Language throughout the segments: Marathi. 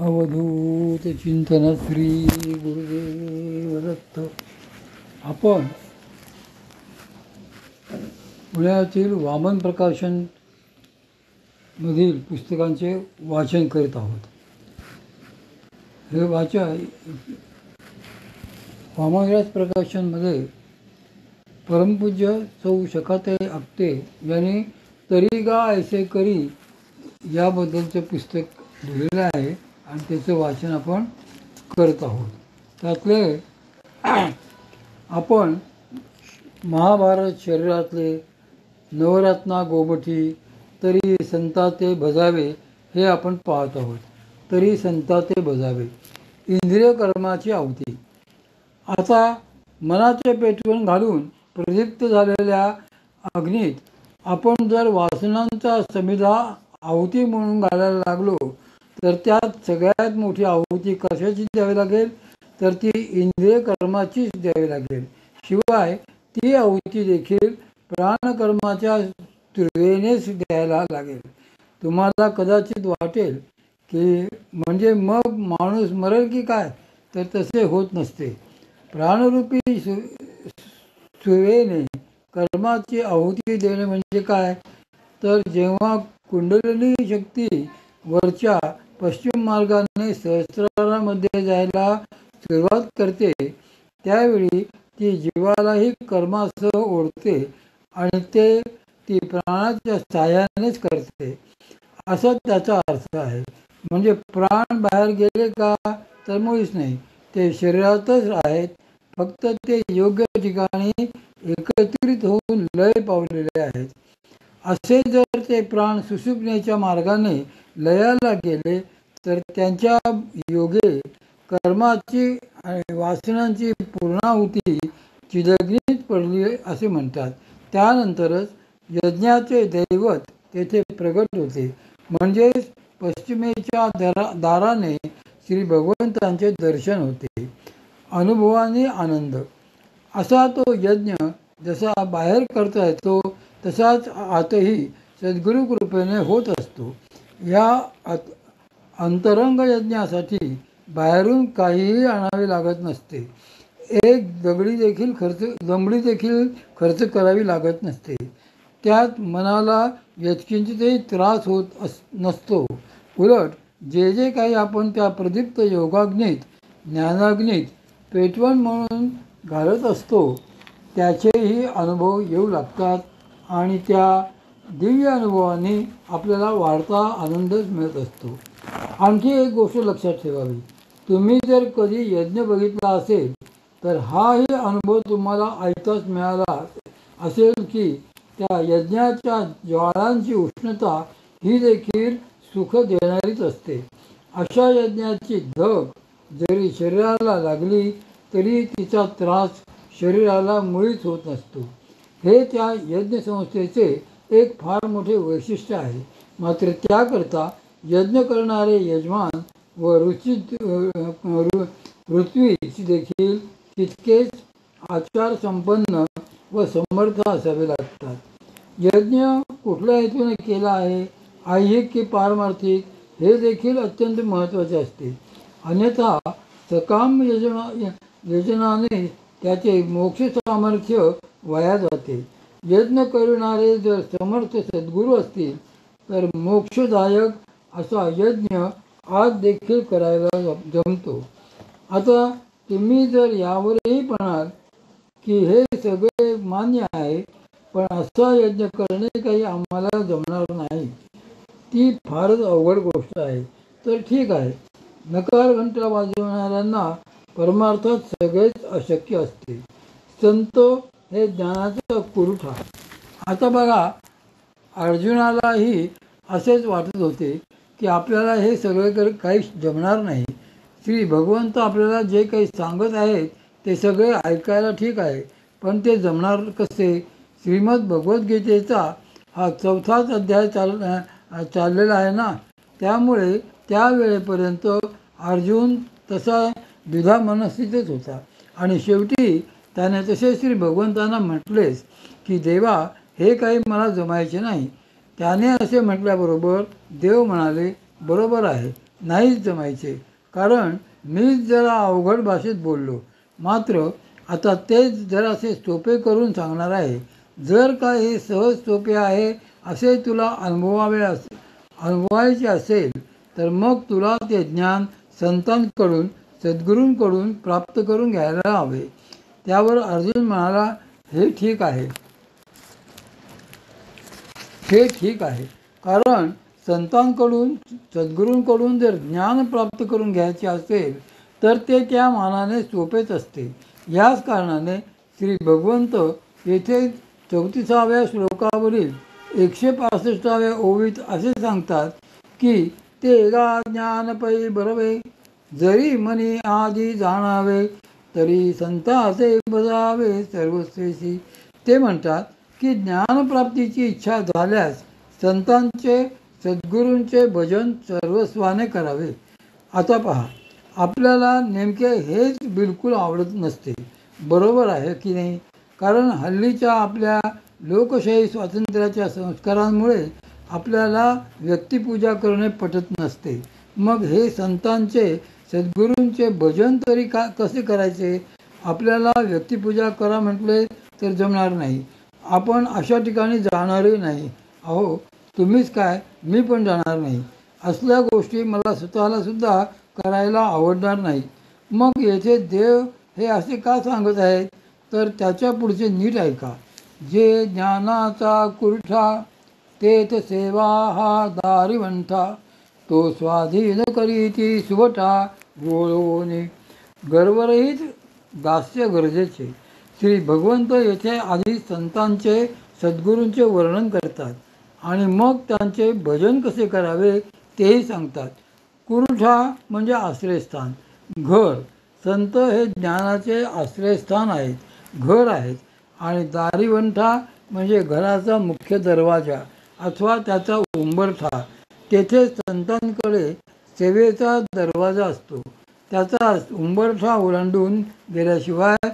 अवधूत चिंतन श्री गुरुदेव दत्त. आपण पुण्यातील वामन प्रकाशन मधील पुस्तकांचे वाचन करीत आहोत. हे वाचन वामनराज प्रकाशनमध्ये परमपूज्य सौ शकाताई आपटे यांनी तरी गा ऐसे करी याबद्दलचं पुस्तक लिहिलेलं आहे आणि त्याचं वाचन आपण करत आहोत. त्यातले आपण महाभारत शरीरातले नवरत्ना गोमठी तरी संताते भजावे हे आपण पाहत आहोत. तरी संताते भजावे इंद्रिय कर्माची आहुती. आता मनाचे पेटवून घालून प्रदीप्त झालेल्या अग्नीत आपण जर वासनांचा समिधा आहुती म्हणून घालायला लागलो तर त्यात सगळ्यात मोठी आहुती कशाची द्यावी लागेल तर ती इंद्रिय कर्माचीच द्यावी लागेल. शिवाय ती आहुती देखील प्राणकर्माच्या तुर्वेनेच द्यायला लागेल. तुम्हाला कदाचित वाटेल की म्हणजे मग माणूस मरेल की काय, तर तसे होत नसते. प्राणरूपी सुवेने कर्माची आहुती देणे म्हणजे काय तर जेव्हा कुंडलिनी शक्ती वरच्या पश्चिम मार्गाने सहस्रारामध्ये जायला सुरुवात करते त्यावेळी ती जीवालाही कर्मासह ओढते आणि ती प्राणाच्या साहाय्यानेच करते असा त्याचा अर्थ आहे. म्हणजे प्राण बाहेर गेले का तर मुळीच नाही, ते शरीरातच आहेत, फक्त ते योग्य ठिकाणी एकत्रित होऊन लय पावलेले आहेत. असे जर ते प्राण सुषुप्तीच्या मार्गाने लयाला गेले तर त्यांच्या योगे कर्माची आणि वासनांची पूर्णाहुती चिदग्नीत पडली असे म्हणतात. त्यानंतरच यज्ञाचे दैवत तेथे प्रगट होते. म्हणजेच पश्चिमेच्या दाराने श्री भगवंतांचे दर्शन होते. अनुभवाने आनंद. असा तो यज्ञ जसा बाहेर करता येतो तसाच आतही सद्गुरु कृपेने होत असतो. या अंतरंग यज्ञासाठी बाहेरून काहीही आणावे लागत नसते. एक दमडी देखील खर्च करावी लागत नसते. त्यात मनाला यत्किंचितही त्रास होत नसतो. उलट जे जे काही आपण त्या प्रदीप्त योगाग्नीत ज्ञानाग्नीत पेटवण म्हणून घालत असतो त्याचेही अनुभव येऊ लागतात आणि त्या दिव्य अनुभवाने आपल्याला वाढता आनंदच मिळत असतो. आणखी एक गोष्ट लक्षात ठेवावी. तुम्ही जर कधी यज्ञ बघितला असेल तर हाही अनुभव तुम्हाला ऐकताच मिळाला असेल की त्या यज्ञाच्या ज्वाळांची उष्णता ही देखील सुख देणारीच असते. अशा यज्ञाची धग जरी शरीराला लागली तरी तिचा त्रास शरीराला मुळीच होत नसतो. हे त्या यज्ञसंस्थेचे एक फार मोठे वैशिष्ट्य आहे. मात्र त्याकरता यज्ञ करणारे यजमान व ऋत्विज देखील तितकेच आचारसंपन्न व समर्थ असावे लागतात. यज्ञ कुठल्या हेतूने केला आहे, ऐहिक की पारमार्थिक, हे देखील अत्यंत महत्त्वाचे असते. अन्यथा सकाम यजनाने त्याचे मोक्ष सामर्थ्य वाया जाते. यज्ञ करणारे जर समर्थ सद्गुरू असतील तर मोक्षदायक असा यज्ञ आज देखील करायला जमतो. आता तुम्ही जर यावरही म्हणाल की हे सगळे मान्य आहे पण असा यज्ञ करणे काही आम्हाला जमणार नाही, ती फारच अवघड गोष्ट आहे, तर ठीक आहे. नकार घंटा वाजवणाऱ्यांना परमार्थात सगळेच अशक्य असते. संत हे ज्ञानाचा पुरवठा. आता बघा, अर्जुनालाही असेच वाटत होते की आपल्याला हे सगळे काही जमणार नाही. श्री भगवंत आपल्याला जे काही सांगत आहेत ते सगळे ऐकायला ठीक आहे, पण ते जमणार कसे. श्रीमद भगवद्गीतेचा हा 4थाच अध्याय चाललेला आहे ना. त्यामुळे त्या वेळेपर्यंत अर्जुन तसा द्विधा मनस्थितीत होता आणि शेवटी त्याने तसे श्री भगवंतांना म्हटलेच की देवा, हे काही मला जमायचे नाही. त्याने असे म्हटल्याबरोबर देव म्हणाले, बरोबर आहे, नाहीच जमायचे, कारण मीच जरा अवघड भाषेत बोललो. मात्र आता तेच जरासे सोपे करून सांगणार आहे. जर का हे सहज सोपे आहे असे तुला अनुभवायचे असेल तर मग तुला ते ज्ञान संतांकडून, सद्गुरूंकडून प्राप्त करून घ्यायला हवे. त्यावर अर्जुन म्हणाला, हे ठीक आहे, हे ठीक आहे. कारण संतांकडून, सद्गुरूंकडून जर ज्ञान प्राप्त करून घ्यायचे असेल तर ते त्या मानाने सोपेच असते. याच कारणाने श्री भगवंत येथे 34व्या श्लोकावरील 165व्या ओवीत असे सांगतात की ते गा ज्ञान पै बरवे, जरी मनी आधी जाणावे, तरी संताचे बजावे सर्वस्वेसी. ते म्हणतात की ज्ञानप्राप्तीची इच्छा झाल्यास संतांचे, सद्गुरूंचे भजन सर्वस्वाने करावे. आता पहा, आपल्याला नेमके हेच बिलकुल आवडत नसते, बरोबर आहे की नाही? कारण हल्लीच्या आपल्या लोकशाही स्वातंत्र्याच्या संस्कारांमुळे आपल्याला व्यक्तिपूजा करणे पटत नसते. मग हे संतांचे, सद्गुरूंचे भजन तरी कसे करायचे? आपल्याला व्यक्तिपूजा करा म्हटले तर जमणार नाही. आपण अशा ठिकाणी जाणारही नाही. अहो, तुम्हीच काय, मी पण जाणार नाही. असल्या गोष्टी मला स्वतःला सुद्धा करायला आवडणार नाही. मग येथे देव हे असे का सांगत आहेत? तर त्याच्या पुढचे नीट ऐका. जे ज्ञानाचा कुरठा, तेथ सेवा हा दारिवंठा, तो स्वाधीन करीती सुवटा गोळवोनी. गर्वरहित दास्य गरजेचे. श्री भगवंत येथे आधी संतांचे, सद्गुरूंचे वर्णन करतात आणि मग त्यांचे भजन कसे करावे तेही सांगतात. कुरठा म्हणजे आश्रयस्थान, घर. संत हे ज्ञानाचे आश्रयस्थान आहेत, घर आहेत. आणि दारिवंठा म्हणजे घराचा मुख्य दरवाजा अथवा त्याचा उंबरठा. तेथे संतांकडे सेवेचा दरवाजा असतो. त्याचा उंबरठा ओलांडून गेल्याशिवाय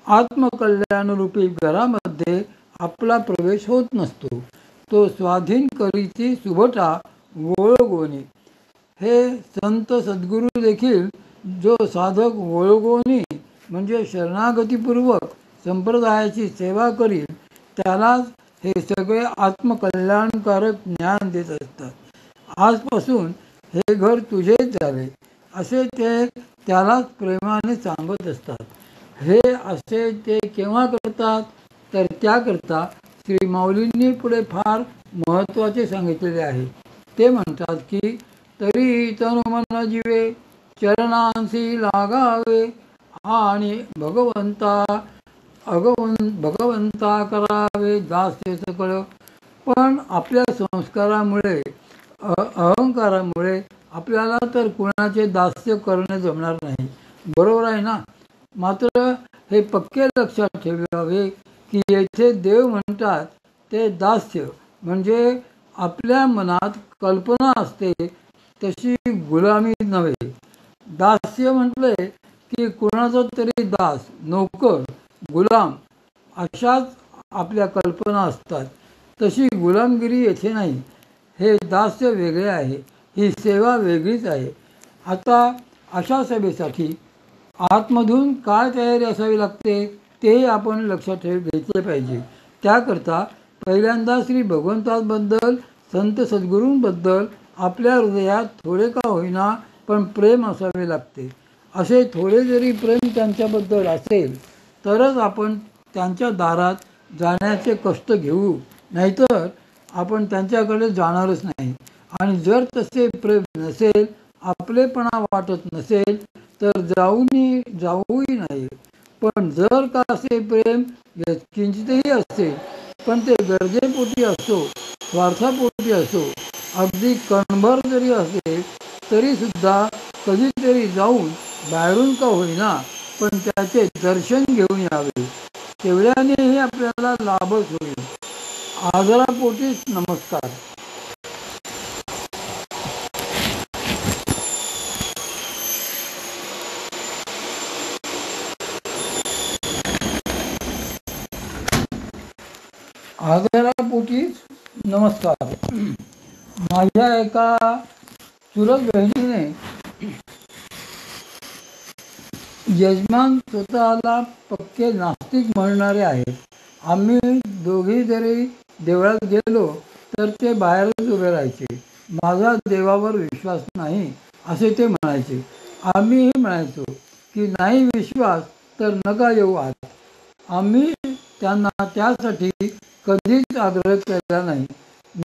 आत्मकल्याणरूपी घरामध्ये आपला प्रवेश होत नसतो. तो स्वाधीन करीती सुभटा वोळगोनी. हे संत, सद्गुरू देखील जो साधक वोळगोनी म्हणजे शरणागतीपूर्वक संप्रदायाची सेवा करील त्यालाच हे सगळे आत्मकल्याणकारक ज्ञान देत असतात. आजपासून हे घर तुझेच झाले असे ते त्यालाच प्रेमाने सांगत असतात. हे असे ते केव्हा करतात? तर त्याकरता श्री माऊलींनी पुढे फार महत्त्वाचे सांगितलेले आहे. ते म्हणतात की तरी तनु मन जीवे चरणांसी लागावे, आणि भगवंता करावे दास्य सकळ. पण आपल्या संस्कारामुळे, अहंकारामुळे आपल्याला तर कुणाचे दास्य करणे जमणार नाही, बरोबर आहे ना? मात्र हे पक्के लक्षात ठेवावे की येथे देव म्हणतात ते दास्य म्हणजे आपल्या मनात कल्पना असते तशी गुलामी नव्हे. दास्य म्हटले की कुणाचा तरी दास, नोकर, गुलाम अशाच आपल्या कल्पना असतात. तशी गुलामगिरी येथे नाही. हे दास्य वेगळे आहे, ही सेवा वेगळीच आहे. आता अशा सेवेसाठी आतमधून काय तयारी असावी लागते तेही आपण लक्षात घेतले पाहिजे. त्याकरता पहिल्यांदा श्री भगवंताबद्दल, संत सद्गुरूंबद्दल आपल्या हृदयात थोडे का होईना पण प्रेम असावे लागते. असे थोडे जरी प्रेम त्यांच्याबद्दल असेल तरच आपण त्यांच्या दारात जाण्याचे कष्ट घेऊ, नाहीतर आपण त्यांच्याकडे जाणारच नाही. आणि जर तसे प्रेम नसेल, आपलेपणा वाटत नसेल तर जाऊही नाही. पण जर का असे प्रेम किंचितही असेल, पण ते गरजेपोटी असो, स्वार्थापोटी असो, अगदी कणभर जरी असेल तरी सुद्धा कधीतरी जाऊन बाहेरून का होईना पण त्याचे दर्शन घेऊन यावे. तेवढ्यानेही आपल्याला लाभच होईल. आदरापोटीच नमस्कार. आदरापोटीच नमस्कार. माझ्या एका चुलत बहिणीने यजमान स्वतःला पक्के नास्तिक म्हणणारे आहेत. आम्ही दोघी जरी देवळात गेलो तर ते बाहेरच उभे राहायचे. माझा देवावर विश्वास नाही असे ते म्हणायचे. आम्हीही म्हणायचो की नाही विश्वास तर नका येऊ आत. आम्ही त्यांना त्यासाठी कधीच आग्रह केला नाही.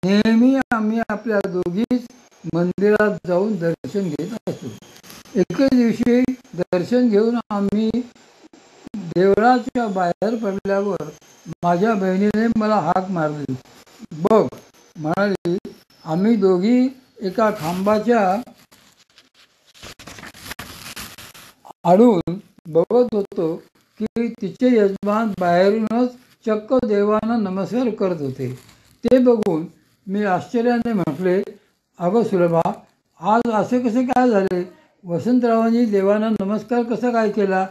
नेहमी आम्ही आपल्या दोघीच मंदिरात जाऊन दर्शन घेत असतो. एके दिवशी दर्शन घेऊन आम्ही देवळाच्या बाहेर पडल्यावर माझ्या बहिणीने मला हाक मारली. बघ, म्हणाली. आम्ही दोघी एका खांबाच्या आडून बघत होतो की तिचे यजमान बाहेरूनच चक्क देवांना नमस्कार करत होते. ते बघून मी आश्चर्याने म्हटले, अगं सुलभा, आज असे कसे काय झाले? वसंतरावांनी देवांना नमस्कार कसा काय केला?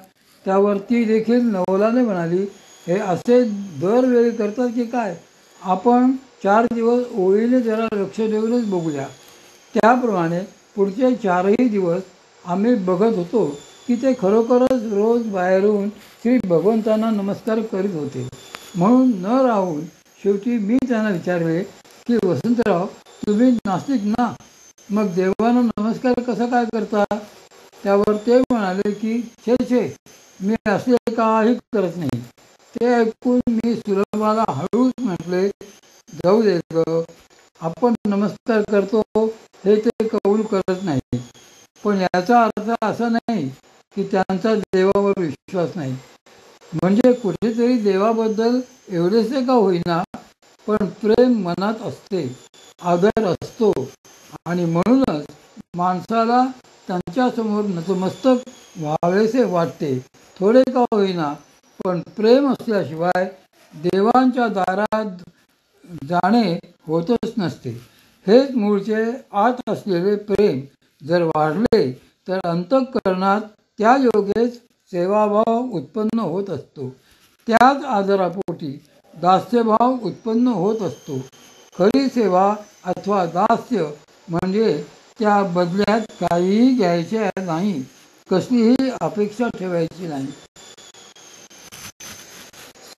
त्यावर ती देखील नवलाने म्हणाली, हे असे दरवेळी करतात की काय? आपण 4 दिवस ओळीने जरा लक्ष देऊनच बघूया. त्याप्रमाणे पुढचे 4ही दिवस आम्ही बघत होतो की ते खरोखरच रोज बाहेरून श्री भगवंतांना नमस्कार करीत होते. म्हणून न राहून शेवटी मी त्यांना विचारले की वसंतराव, तुम्ही नास्तिक ना, मग देवांना नमस्कार कसा काय करता? त्यावर ते म्हणाले की छे छे, मी असले काही करत नाही. ते ऐकून मी सुलभाला हळूच म्हटले, जाऊ दे ग, आपण नमस्कार करतो हे ते कबूल करत नाही, पण याचा अर्थ असा नाही की त्यांचा देवावर विश्वास नाही. म्हणजे कुठेतरी देवाबद्दल एवढेसे का होईना पण प्रेम मनात असते, आदर असतो आणि म्हणूनच माणसाला त्यांच्यासमोर नतमस्तक व्हावेसे वाटते. थोडे का होईना पण प्रेम असल्याशिवाय देवांच्या दारात जाणे होतच नसते. हेच मूळचे आत असलेले प्रेम जर वाढले तर अंतःकरणात त्या योगेच सेवाभाव उत्पन्न होत असतो. त्याच आदरापोटी दास्यभाव उत्पन्न होत असतो. खरी सेवा अथवा दास्य म्हणजे त्या बदल्यात काहीही घ्यायचे नाही, कसलीही अपेक्षा ठेवायची नाही.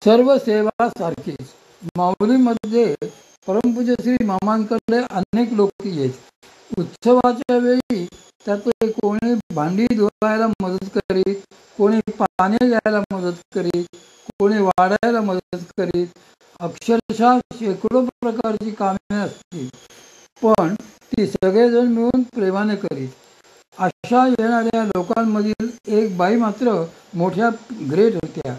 सर्व सेवा सारखीच. माऊलीमध्ये परमपूज्य श्री मामांकडे अनेक लोक येत. उत्सवाच्या वेळी त्यातले कोणी भांडी धुवायला मदत करीत, कोणी पाने घ्यायला मदत करीत, कोणी वाढायला मदत करीत. अक्षरशः शेकडो प्रकारची कामे असतील, पण ती सगळेजण मिळून प्रेमाने करीत. अशा येणाऱ्या लोकांमधील एक बाई मात्र मोठ्या ग्रेट होत्या.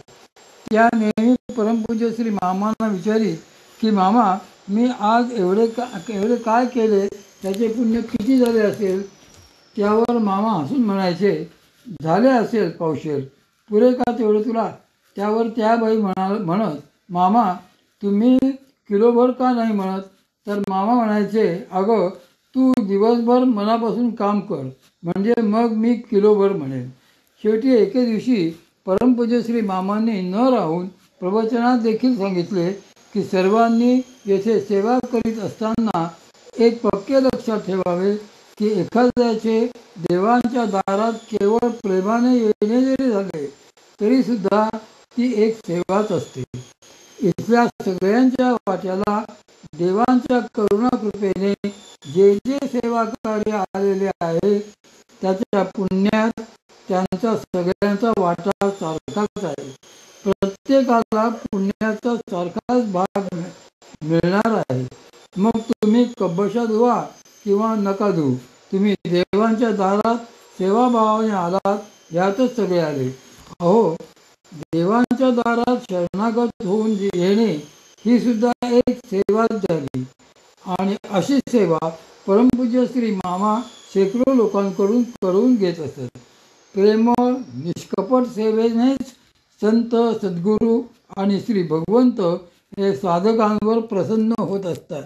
त्या नेहमी परमपूज्य श्री मामांना विचारीत की मामा, मी आज एवढे काय केले, त्याचे पुण्य किती झाले असेल? त्यावर मामा हसून म्हणायचे, झाले असेल पावशेर, पुरे का तेवढे तुला? त्यावर त्या बाई म्हणत, मामा तुम्ही किलोभर का नाही म्हणत? तर मामा म्हणायचे, अगं तू दिवसभर मनापासून काम कर, म्हणजे मग मी किलोभर म्हणेन. शेवटी एके दिवशी परमपूज्य श्री मामांनी न राहून प्रवचनात देखील सांगितले की सर्वांनी येथे सेवा करीत असताना एक पक्के लक्षात ठेवावे की एखाद्याचे देवांच्या दारात केवळ प्रेमाने येणे जरी झाले तरी सुद्धा ती एक सेवाच असते. इथल्या सगळ्यांच्या वाट्याला देवांच्या करुणाकृपेने जे जे सेवा कार्य आलेले आहे त्याच्या पुण्यात त्यांचा सगळ्यांचा वाटा सारखाच आहे. प्रत्येकाला पुण्याचा सारखाच भाग मिळणार आहे. मग तुम्ही कबशा धुवा किंवा नका धुवू, तुम्ही देवांच्या दारात सेवाभावाने आलात, यातच सगळे आले. अहो, देवांच्या दारात शरणागत होऊन येणे ही सुद्धा एक सेवाच झाली. आणि अशी सेवा परमपूज्य श्री मामा शेकडो लोकांकडून करून घेत असत. प्रेमळ निष्कपट सेवेनेच संत, सद्गुरू आणि श्री भगवंत हे साधकांवर प्रसन्न होत असतात.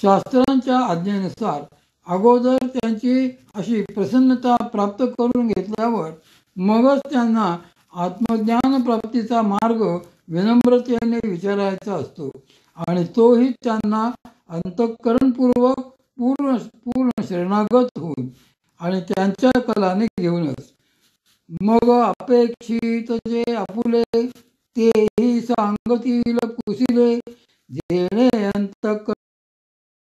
शास्त्रांच्या आज्ञेनुसार अगोदर त्यांची अशी प्रसन्नता प्राप्त करून घेतल्यावर मगच त्यांना आत्मज्ञान प्राप्तीचा मार्ग विनम्रतेने विचारायचा असतो आणि तोही त्यांना अंतःकरणपूर्वक पूर्ण शरणागत होऊन आणि त्यांच्या कलाने घेऊनच मग अपेक्षित जे आपुले तेही सांगतील कुसिले जेणे अंतक